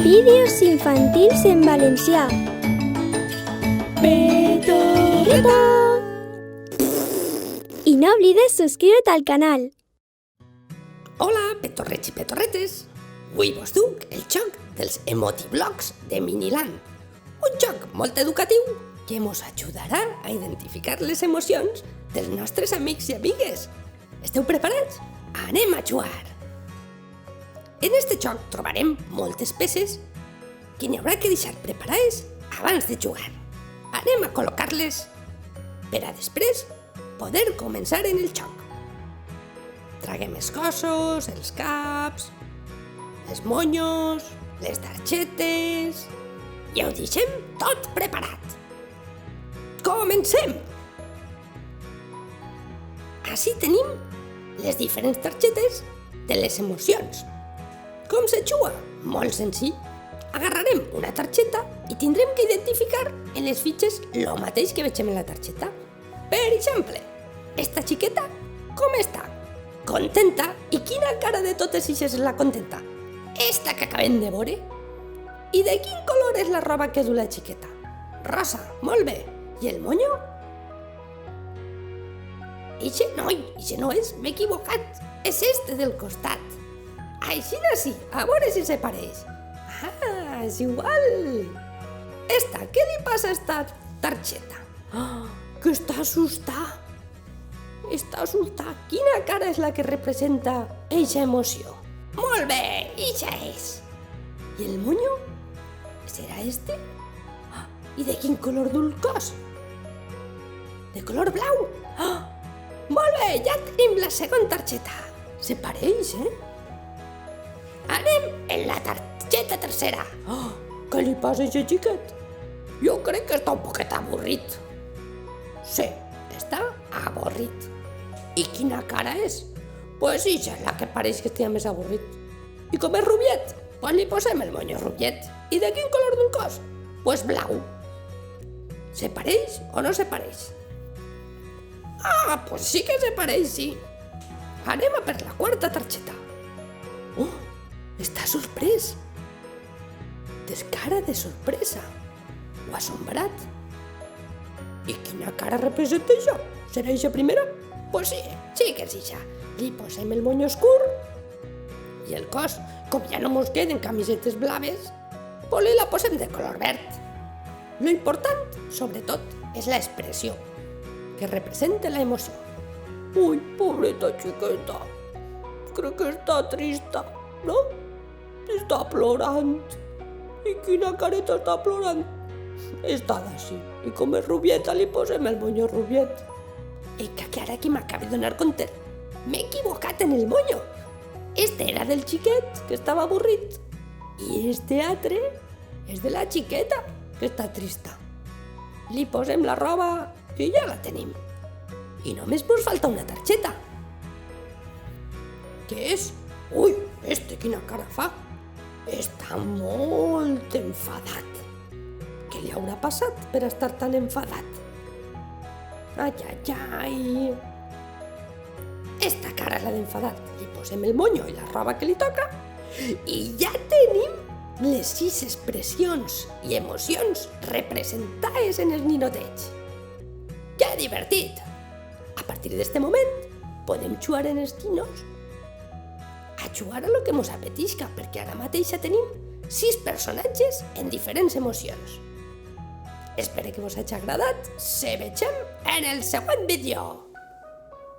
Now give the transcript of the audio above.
Vídeos infantils en valencià. Petorreta! I no oblides subscriure't al canal. Hola, petorrets i petorretes! Avui vos duc el joc dels Emotiblocs de Miniland. Un joc molt educatiu que mos ajudarà a identificar les emocions dels nostres amics i amigues. Esteu preparats? Anem a jugar! En este joc trobarem moltes peces que n'hi haurà que deixar preparades abans de jugar. Anem a col·locar-les per a després poder començar en el joc. Traguem els cossos, els caps, les monyos, les targetes i ho deixem tot preparat. Comencem! Així tenim les diferents targetes de les emocions. Com se juga? Molt senzill. Agarrarem una targeta i tindrem que identificar en les fitxes el mateix que vegem en la targeta. Per exemple, esta xiqueta com està? Contenta. I quina cara de totes ixes és la contenta? Esta que acabem de veure. I de quin color és la roba que du la xiqueta? Rosa, molt bé. I el monyo? Ixe no és, m'he equivocat. És este del costat. Així sí, a veure si se pareix. Ah, és igual. Esta, què li passa a esta targeta? Que està assustada. Està assustada. Quina cara és la que representa eixa emoció? Molt bé, eixa és. I el monyo? Serà este? I de quin color du el cos? De color blau. Molt bé, ja tenim la segona targeta. Se pareix, Anem en la targeta tercera. Què li passa a aquest xiquet? Jo crec que està un poquet avorrit. Sí, està avorrit. I quina cara és? Pues ixa és la que pareix que estigui més avorrit. I com és rubiet? Pues li posem el monyo rubiet. I de quin color del cos? Pues blau. Se pareix o no se pareix? Pues sí que se pareix, sí. Anem a per la quarta targeta. Està sorprès. Té cara de sorpresa. O assombrat. I quina cara representa això? Serà eixa primera? Pues sí que és eixa. Li posem el monyo oscur. I el cos, com ja no mos queden camisetes blaves, pues li la posem de color verd. Lo important, sobretot, és l'expressió, que representa la emoció. Ui, pobreta xiqueta. Crec que està trista, no? Està plorant. I quina careta està plorant? Està d'ací. I com és rubieta li posem el monyo rubiet. I que ara que m'acabe de donar compte, m'he equivocat en el monyo. Este era del xiquet, que estava avorrit. I este altre és de la xiqueta, que està trista. Li posem la roba i ja la tenim. I només mos falta una targeta. Què és? Ui, este quina cara fa. Està molt enfadat. Què li haurà passat per estar tan enfadat? Ai. Esta cara és la d'enfadat. Li posem el monyo i la roba que li toca i ja tenim les 6 expressions i emocions representades en el ninotets. Ja divertit! A partir d'este moment podem jugar en els ninos a jugar a lo que mos apetisca, perquè ara mateix tenim 6 personatges en diferents emocions. Espero que vos hagi agradat. Se vegem en el següent vídeo.